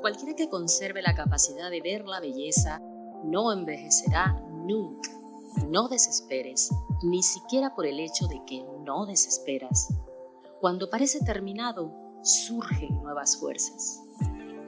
Cualquiera que conserve la capacidad de ver la belleza no envejecerá nunca. No desesperes, ni siquiera por el hecho de que no desesperas. Cuando parece terminado, surgen nuevas fuerzas.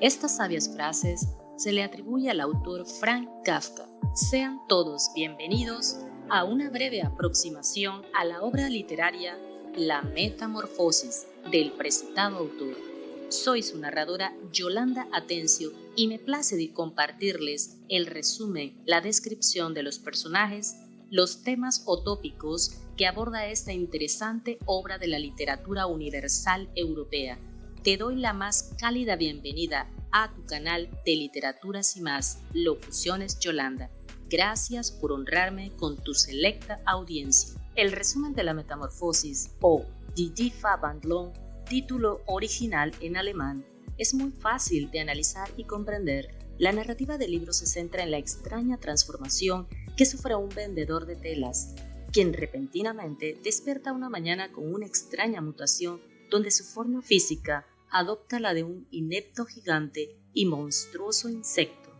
Estas sabias frases se le atribuye al autor Franz Kafka. Sean todos bienvenidos a una breve aproximación a la obra literaria La Metamorfosis del precitado autor. Soy su narradora Yolanda Atencio y me place compartirles el resumen, la descripción de los personajes, los temas o tópicos que aborda esta interesante obra de la literatura universal europea. Te doy la más cálida bienvenida a tu canal de Literaturas y Más, Locuciones Yolanda. Gracias por honrarme con tu selecta audiencia. El resumen de La Metamorfosis o Die Verwandlung, título original en alemán, es muy fácil de analizar y comprender. La narrativa del libro se centra en la extraña transformación que sufre un vendedor de telas, quien repentinamente despierta una mañana con una extraña mutación donde su forma física adopta la de un inepto gigante y monstruoso insecto.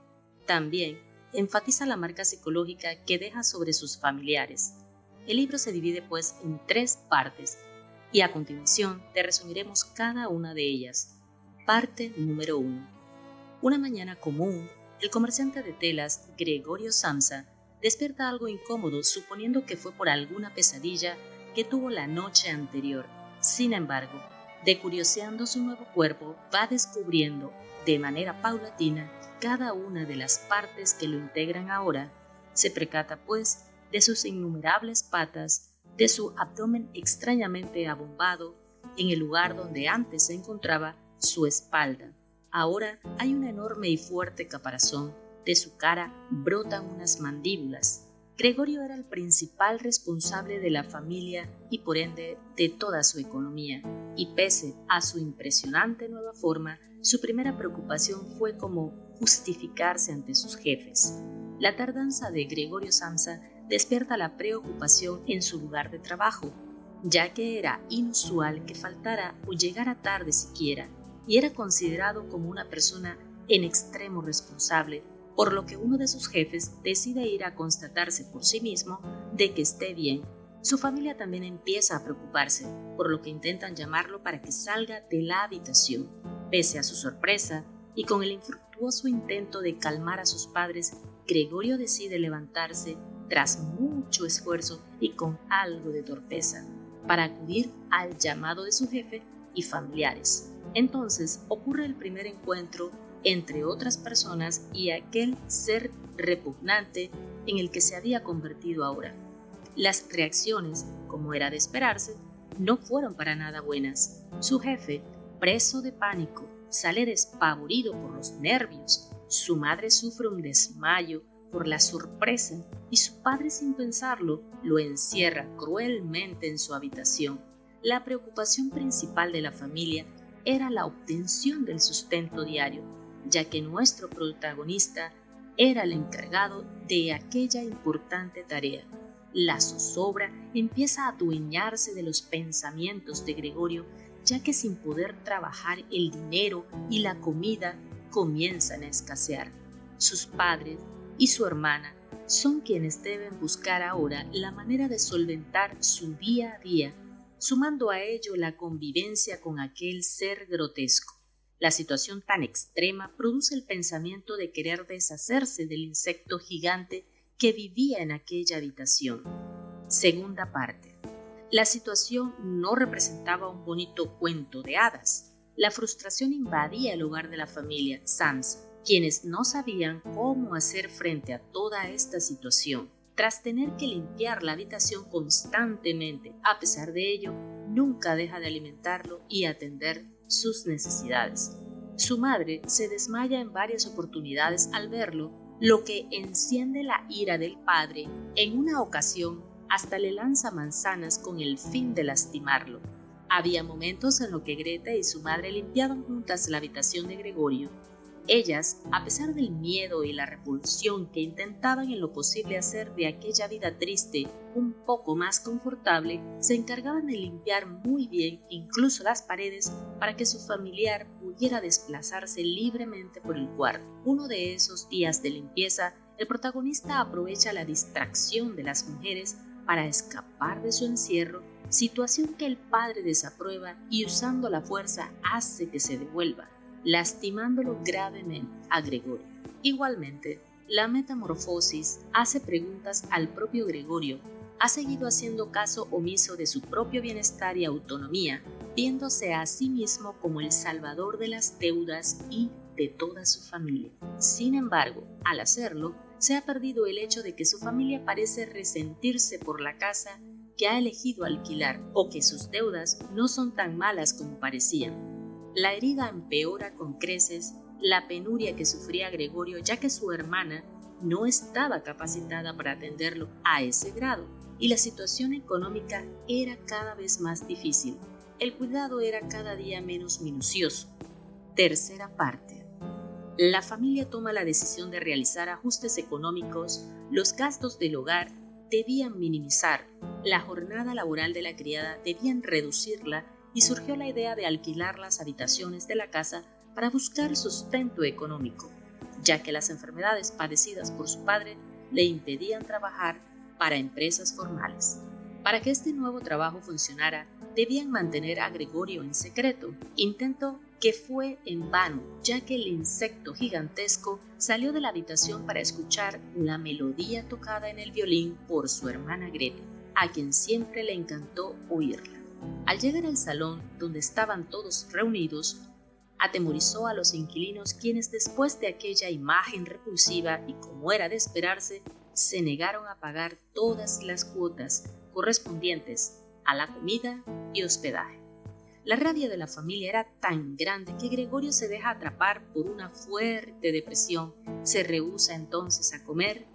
También enfatiza la marca psicológica que deja sobre sus familiares. El libro se divide pues en 3 partes y a continuación te resumiremos cada una de ellas. Parte número 1. Una mañana común, el comerciante de telas Gregorio Samsa despierta algo incómodo suponiendo que fue por alguna pesadilla que tuvo la noche anterior. Sin embargo, de curioseando su nuevo cuerpo, va descubriendo de manera paulatina cada una de las partes que lo integran ahora. Se percata pues de sus innumerables patas, de su abdomen extrañamente abombado en el lugar donde antes se encontraba su espalda. Ahora hay una enorme y fuerte caparazón. De su cara brotan unas mandíbulas. Gregorio era el principal responsable de la familia y por ende de toda su economía, y pese a su impresionante nueva forma, su primera preocupación fue como justificarse ante sus jefes. La tardanza de Gregorio Samsa despierta la preocupación en su lugar de trabajo, ya que era inusual que faltara o llegara tarde siquiera, y era considerado como una persona en extremo responsable, por lo que uno de sus jefes decide ir a constatarse por sí mismo de que esté bien. Su familia también empieza a preocuparse, por lo que intentan llamarlo para que salga de la habitación. Pese a su sorpresa, y con el infructuoso intento de calmar a sus padres, Gregorio decide levantarse tras mucho esfuerzo y con algo de torpeza, para acudir al llamado de su jefe y familiares. Entonces ocurre el primer encuentro entre otras personas y aquel ser repugnante en el que se había convertido ahora. Las reacciones, como era de esperarse, no fueron para nada buenas. Su jefe, preso de pánico, sale despavorido por los nervios. Su madre sufre un desmayo por la sorpresa y su padre, sin pensarlo, lo encierra cruelmente en su habitación. La preocupación principal de la familia era la obtención del sustento diario, ya que nuestro protagonista era el encargado de aquella importante tarea. La zozobra empieza a adueñarse de los pensamientos de Gregorio, ya que sin poder trabajar el dinero y la comida comienzan a escasear. Sus padres y su hermana son quienes deben buscar ahora la manera de solventar su día a día, sumando a ello la convivencia con aquel ser grotesco. La situación tan extrema produce el pensamiento de querer deshacerse del insecto gigante que vivía en aquella habitación. Segunda parte. La situación no representaba un bonito cuento de hadas. La frustración invadía el hogar de la familia Samsa, quienes no sabían cómo hacer frente a toda esta situación. Tras tener que limpiar la habitación constantemente, a pesar de ello, nunca deja de alimentarlo y atender sus necesidades. Su madre se desmaya en varias oportunidades al verlo, lo que enciende la ira del padre. En una ocasión, hasta le lanza manzanas con el fin de lastimarlo. Había momentos en los que Greta y su madre limpiaban juntas la habitación de Gregorio. Ellas, a pesar del miedo y la repulsión que intentaban en lo posible hacer de aquella vida triste un poco más confortable, se encargaban de limpiar muy bien incluso las paredes para que su familiar pudiera desplazarse libremente por el cuarto. Uno de esos días de limpieza, el protagonista aprovecha la distracción de las mujeres para escapar de su encierro, situación que el padre desaprueba y usando la fuerza hace que se devuelva, lastimándolo gravemente a Gregorio. Igualmente, la metamorfosis hace preguntas al propio Gregorio. Ha seguido haciendo caso omiso de su propio bienestar y autonomía, viéndose a sí mismo como el salvador de las deudas y de toda su familia. Sin embargo, al hacerlo, se ha perdido el hecho de que su familia parece resentirse por la casa que ha elegido alquilar o que sus deudas no son tan malas como parecían. La herida empeora con creces la penuria que sufría Gregorio, ya que su hermana no estaba capacitada para atenderlo a ese grado y la situación económica era cada vez más difícil. El cuidado era cada día menos minucioso. Tercera parte. La familia toma la decisión de realizar ajustes económicos, los gastos del hogar debían minimizar, la jornada laboral de la criada debían reducirla y surgió la idea de alquilar las habitaciones de la casa para buscar sustento económico, ya que las enfermedades padecidas por su padre le impedían trabajar para empresas formales. Para que este nuevo trabajo funcionara, debían mantener a Gregorio en secreto, intento que fue en vano, ya que el insecto gigantesco salió de la habitación para escuchar la melodía tocada en el violín por su hermana Grete, a quien siempre le encantó oírla. Al llegar al salón donde estaban todos reunidos, atemorizó a los inquilinos, quienes después de aquella imagen repulsiva y como era de esperarse, se negaron a pagar todas las cuotas correspondientes a la comida y hospedaje. La rabia de la familia era tan grande que Gregorio se deja atrapar por una fuerte depresión, se rehúsa entonces a comer,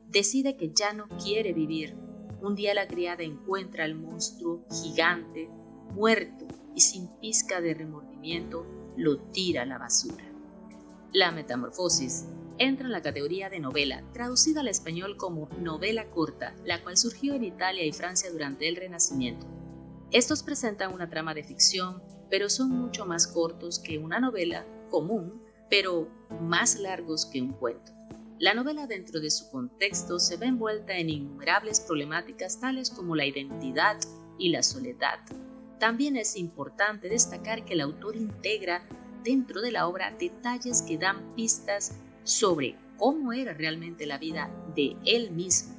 decide que ya no quiere vivir. Un día la criada encuentra al monstruo gigante, muerto y sin pizca de remordimiento, lo tira a la basura. La metamorfosis entra en la categoría de novela, traducida al español como novela corta, la cual surgió en Italia y Francia durante el Renacimiento. Estos presentan una trama de ficción, pero son mucho más cortos que una novela común, pero más largos que un cuento. La novela, dentro de su contexto, se ve envuelta en innumerables problemáticas tales como la identidad y la soledad. También es importante destacar que el autor integra dentro de la obra detalles que dan pistas sobre cómo era realmente la vida de él mismo.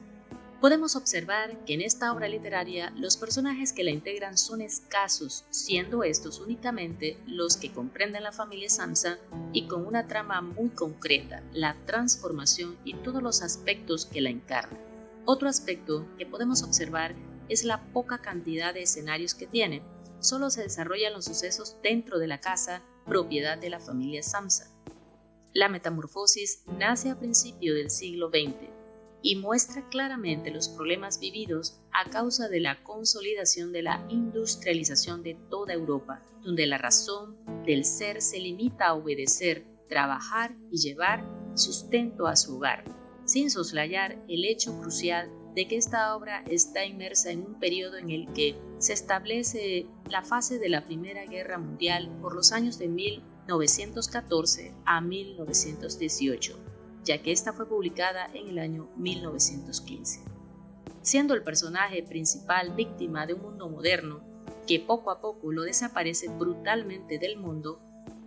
Podemos observar que en esta obra literaria los personajes que la integran son escasos, siendo estos únicamente los que comprenden la familia Samsa y con una trama muy concreta, la transformación y todos los aspectos que la encarnan. Otro aspecto que podemos observar es la poca cantidad de escenarios que tiene. Solo se desarrollan los sucesos dentro de la casa, propiedad de la familia Samsa. La metamorfosis nace a principios del siglo XX y muestra claramente los problemas vividos a causa de la consolidación de la industrialización de toda Europa, donde la razón del ser se limita a obedecer, trabajar y llevar sustento a su hogar, sin soslayar el hecho crucial de que esta obra está inmersa en un periodo en el que se establece la fase de la Primera Guerra Mundial por los años de 1914 a 1918, ya que esta fue publicada en el año 1915. Siendo el personaje principal víctima de un mundo moderno que poco a poco lo desaparece brutalmente del mundo,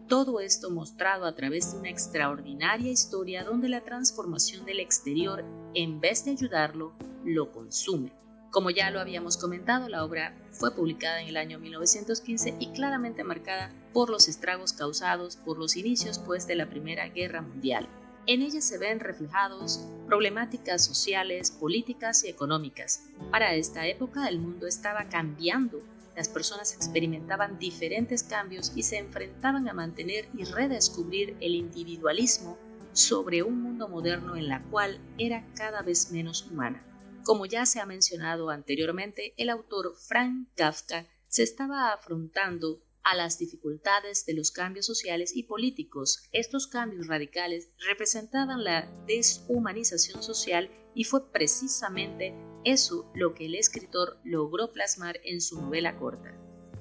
todo esto mostrado a través de una extraordinaria historia donde la transformación del exterior, en vez de ayudarlo, lo consume. Como ya lo habíamos comentado, la obra fue publicada en el año 1915 y claramente marcada por los estragos causados por los inicios de la Primera Guerra Mundial. En ella se ven reflejados problemáticas sociales, políticas y económicas. Para esta época el mundo estaba cambiando, las personas experimentaban diferentes cambios y se enfrentaban a mantener y redescubrir el individualismo sobre un mundo moderno en la cual era cada vez menos humana. Como ya se ha mencionado anteriormente, el autor Franz Kafka se estaba afrontando a las dificultades de los cambios sociales y políticos. Estos cambios radicales representaban la deshumanización social y fue precisamente eso lo que el escritor logró plasmar en su novela corta.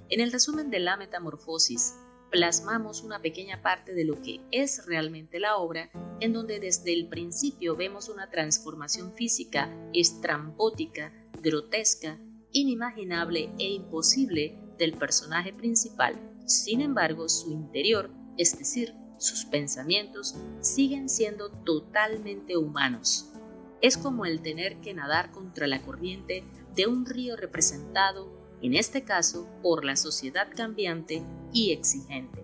En el resumen de La Metamorfosis, plasmamos una pequeña parte de lo que es realmente la obra, en donde desde el principio vemos una transformación física estrambótica, grotesca, inimaginable e imposible del personaje principal. Sin embargo, su interior, es decir, sus pensamientos, siguen siendo totalmente humanos. Es como el tener que nadar contra la corriente de un río representado, en este caso, por la sociedad cambiante y exigente.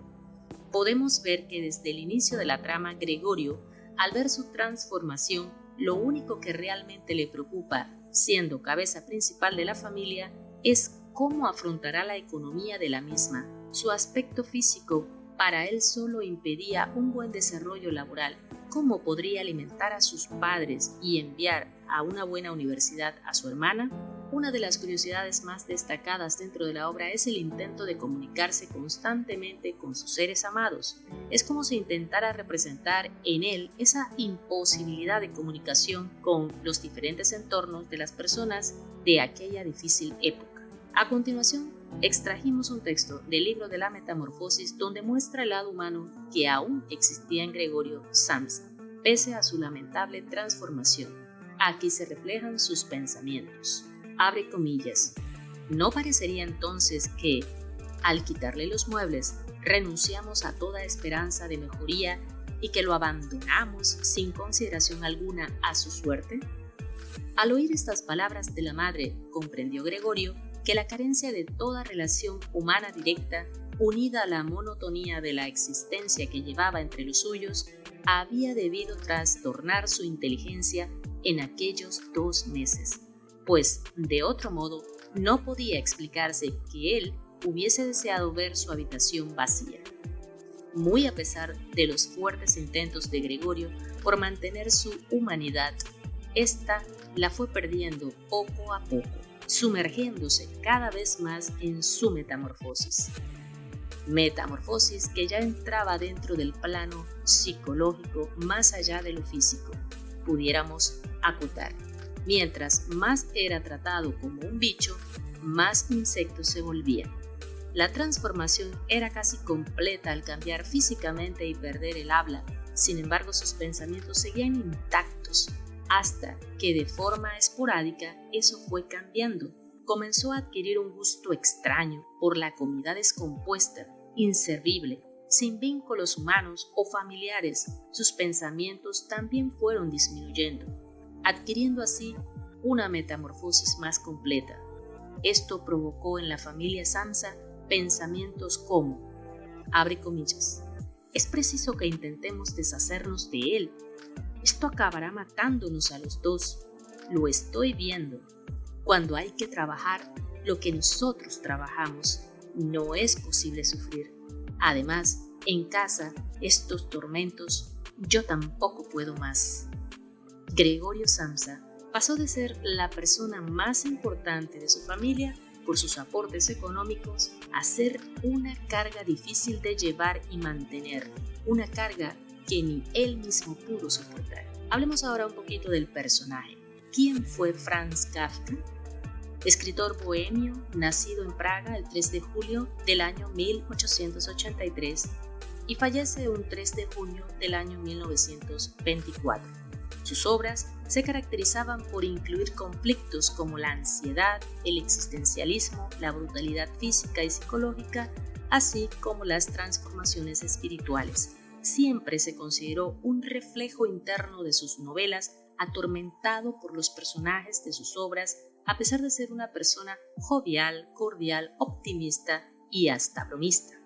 Podemos ver que desde el inicio de la trama, Gregorio, al ver su transformación, lo único que realmente le preocupa, siendo cabeza principal de la familia, es cómo afrontará la economía de la misma. Su aspecto físico para él solo impedía un buen desarrollo laboral. ¿Cómo podría alimentar a sus padres y enviar a una buena universidad a su hermana? Una de las curiosidades más destacadas dentro de la obra es el intento de comunicarse constantemente con sus seres amados. Es como si intentara representar en él esa imposibilidad de comunicación con los diferentes entornos de las personas de aquella difícil época. A continuación, extrajimos un texto del libro de La Metamorfosis donde muestra el lado humano que aún existía en Gregorio Samsa, pese a su lamentable transformación. Aquí se reflejan sus pensamientos. Abre comillas. ¿No parecería entonces que, al quitarle los muebles, renunciamos a toda esperanza de mejoría y que lo abandonamos sin consideración alguna a su suerte? Al oír estas palabras de la madre, comprendió Gregorio que la carencia de toda relación humana directa, unida a la monotonía de la existencia que llevaba entre los suyos, había debido trastornar su inteligencia en aquellos 2 meses, pues de otro modo no podía explicarse que él hubiese deseado ver su habitación vacía. Muy a pesar de los fuertes intentos de Gregorio por mantener su humanidad, esta la fue perdiendo poco a poco, sumergiéndose cada vez más en su metamorfosis. Metamorfosis que ya entraba dentro del plano psicológico más allá de lo físico, pudiéramos acotar. Mientras más era tratado como un bicho, más insecto se volvía. La transformación era casi completa al cambiar físicamente y perder el habla. Sin embargo, sus pensamientos seguían intactos, hasta que de forma esporádica eso fue cambiando. Comenzó a adquirir un gusto extraño por la comida descompuesta, inservible, sin vínculos humanos o familiares. Sus pensamientos también fueron disminuyendo, adquiriendo así una metamorfosis más completa. Esto provocó en la familia Samsa pensamientos como, abre comillas, es preciso que intentemos deshacernos de él. Esto acabará matándonos a los dos. Lo estoy viendo. Cuando hay que trabajar lo que nosotros trabajamos, no es posible sufrir. Además, en casa, estos tormentos, yo tampoco puedo más. Gregorio Samsa pasó de ser la persona más importante de su familia por sus aportes económicos a ser una carga difícil de llevar y mantener, una carga que ni él mismo pudo soportar. Hablemos ahora un poquito del personaje. ¿Quién fue Franz Kafka? Escritor bohemio, nacido en Praga el 3 de julio del año 1883 y fallece un 3 de junio del año 1924. Sus obras se caracterizaban por incluir conflictos como la ansiedad, el existencialismo, la brutalidad física y psicológica, así como las transformaciones espirituales. Siempre se consideró un reflejo interno de sus novelas, atormentado por los personajes de sus obras, a pesar de ser una persona jovial, cordial, optimista y hasta bromista.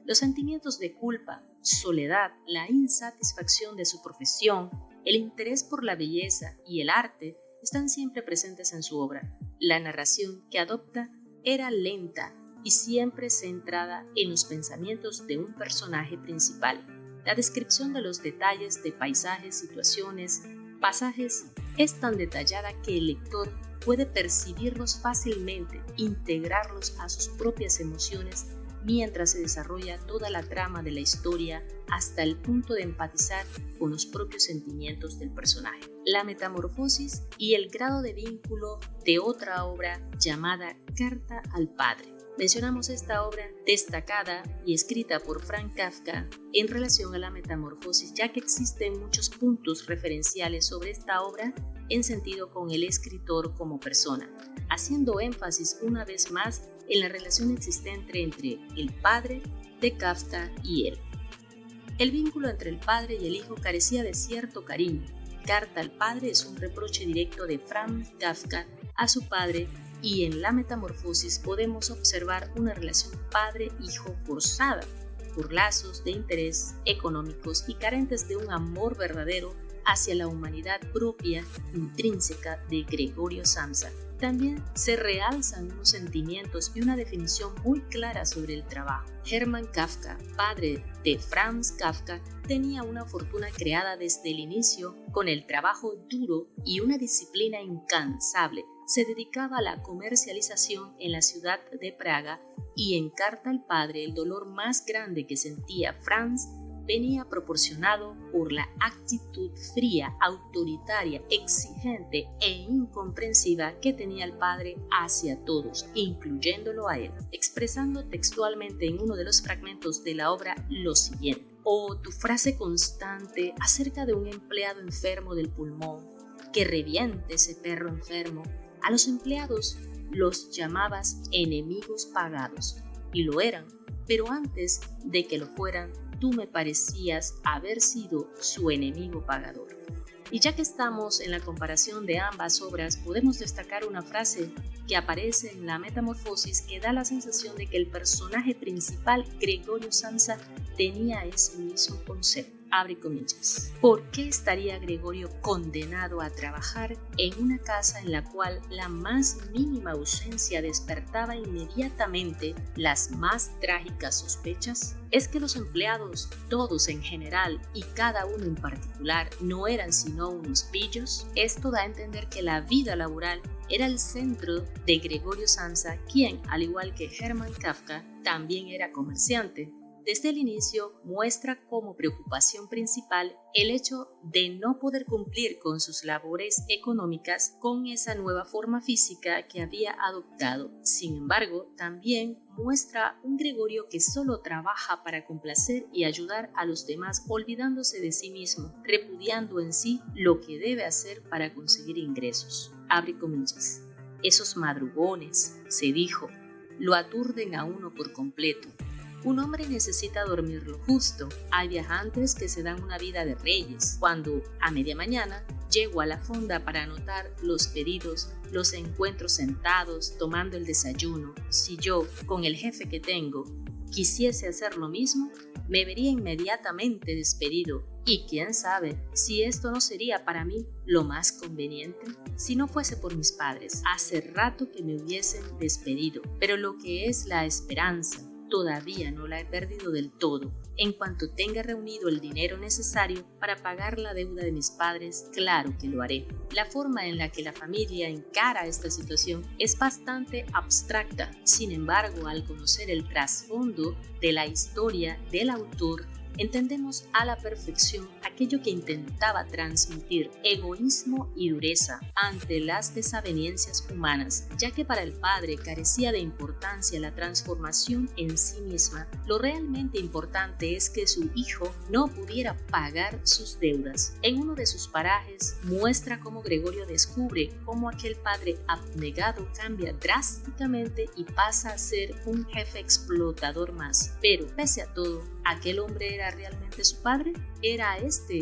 Los sentimientos de culpa, soledad, la insatisfacción de su profesión, el interés por la belleza y el arte están siempre presentes en su obra. La narración que adopta era lenta y siempre centrada en los pensamientos de un personaje principal. La descripción de los detalles de paisajes, situaciones, pasajes es tan detallada que el lector puede percibirlos fácilmente, integrarlos a sus propias emociones mientras se desarrolla toda la trama de la historia hasta el punto de empatizar con los propios sentimientos del personaje. La metamorfosis y el grado de vínculo de otra obra llamada Carta al Padre. Mencionamos esta obra destacada y escrita por Franz Kafka en relación a la metamorfosis, ya que existen muchos puntos referenciales sobre esta obra en sentido con el escritor como persona, haciendo énfasis una vez más en la relación existente entre el padre de Kafka y él. El vínculo entre el padre y el hijo carecía de cierto cariño. Carta al Padre es un reproche directo de Franz Kafka a su padre, y en la metamorfosis podemos observar una relación padre-hijo forzada por lazos de interés económicos y carentes de un amor verdadero hacia la humanidad propia intrínseca de Gregorio Samsa. También se realzan unos sentimientos y una definición muy clara sobre el trabajo. Hermann Kafka, padre de Franz Kafka, tenía una fortuna creada desde el inicio con el trabajo duro y una disciplina incansable. Se dedicaba a la comercialización en la ciudad de Praga, y en Carta al Padre el dolor más grande que sentía Franz venía proporcionado por la actitud fría, autoritaria, exigente e incomprensiva que tenía el padre hacia todos, incluyéndolo a él, expresando textualmente en uno de los fragmentos de la obra lo siguiente: «Oh, tu frase constante acerca de un empleado enfermo del pulmón, que reviente ese perro enfermo». A los empleados los llamabas enemigos pagados, y lo eran, pero antes de que lo fueran, tú me parecías haber sido su enemigo pagador. Y ya que estamos en la comparación de ambas obras, podemos destacar una frase que aparece en la Metamorfosis que da la sensación de que el personaje principal, Gregorio Samsa, tenía ese mismo concepto. Abre comillas. ¿Por qué estaría Gregorio condenado a trabajar en una casa en la cual la más mínima ausencia despertaba inmediatamente las más trágicas sospechas? ¿Es que los empleados, todos en general y cada uno en particular, no eran sino unos pillos? Esto da a entender que la vida laboral era el centro de Gregorio Samsa, quien, al igual que Hermann Kafka, también era comerciante. Desde el inicio muestra como preocupación principal el hecho de no poder cumplir con sus labores económicas con esa nueva forma física que había adoptado. Sin embargo, también muestra un Gregorio que solo trabaja para complacer y ayudar a los demás, olvidándose de sí mismo, repudiando en sí lo que debe hacer para conseguir ingresos. Abre comillas. Esos madrugones, se dijo, lo aturden a uno por completo. Un hombre necesita dormir lo justo. Hay viajantes que se dan una vida de reyes. Cuando, a media mañana, llego a la fonda para anotar los pedidos, los encuentro sentados, tomando el desayuno. Si yo, con el jefe que tengo, quisiese hacer lo mismo, me vería inmediatamente despedido. Y quién sabe si esto no sería para mí lo más conveniente. Si no fuese por mis padres, hace rato que me hubiesen despedido. Pero lo que es la esperanza, todavía no la he perdido del todo. En cuanto tenga reunido el dinero necesario para pagar la deuda de mis padres, claro que lo haré. La forma en la que la familia encara esta situación es bastante abstracta. Sin embargo, al conocer el trasfondo de la historia del autor, entendemos a la perfección aquello que intentaba transmitir: egoísmo y dureza ante las desavenencias humanas, ya que para el padre carecía de importancia la transformación en sí misma. Lo realmente importante es que su hijo no pudiera pagar sus deudas. En uno de sus parajes muestra cómo Gregorio descubre cómo aquel padre abnegado cambia drásticamente y pasa a ser un jefe explotador más. Pero pese a todo, ¿aquel hombre era realmente su padre? ¿Era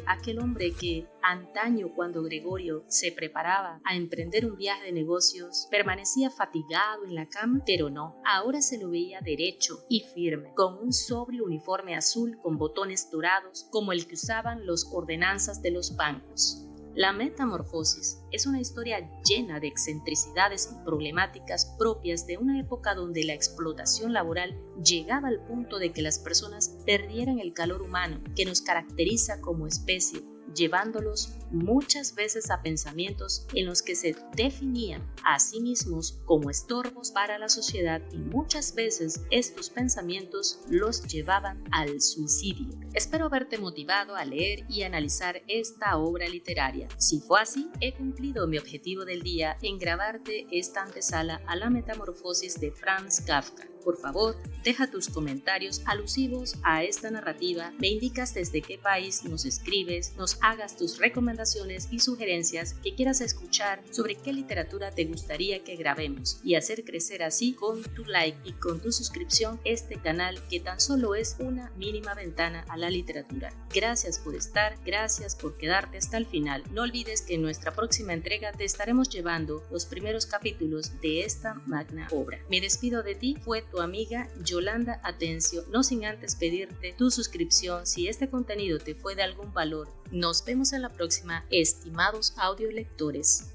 aquel hombre que antaño, cuando Gregorio se preparaba a emprender un viaje de negocios, permanecía fatigado en la cama? Pero no, ahora se lo veía derecho y firme, con un sobrio uniforme azul con botones dorados como el que usaban los ordenanzas de los bancos. La Metamorfosis es una historia llena de excentricidades y problemáticas propias de una época donde la explotación laboral llegaba al punto de que las personas perdieran el calor humano que nos caracteriza como especie, llevándolos muchas veces a pensamientos en los que se definían a sí mismos como estorbos para la sociedad, y muchas veces estos pensamientos los llevaban al suicidio. Espero haberte motivado a leer y analizar esta obra literaria. Si fue así, he cumplido mi objetivo del día en grabarte esta antesala a la metamorfosis de Franz Kafka. Por favor, deja tus comentarios alusivos a esta narrativa, me indicas desde qué país nos escribes, nos hagas tus recomendaciones y sugerencias que quieras escuchar sobre qué literatura te gustaría que grabemos, y hacer crecer así con tu like y con tu suscripción este canal, que tan solo es una mínima ventana a la literatura. Gracias por estar, gracias por quedarte hasta el final. No olvides que en nuestra próxima entrega te estaremos llevando los primeros capítulos de esta magna obra. Me despido de ti, fue tu amiga Yolanda Atencio, no sin antes pedirte tu suscripción si este contenido te fue de algún valor. Nos vemos en la próxima, estimados audiolectores.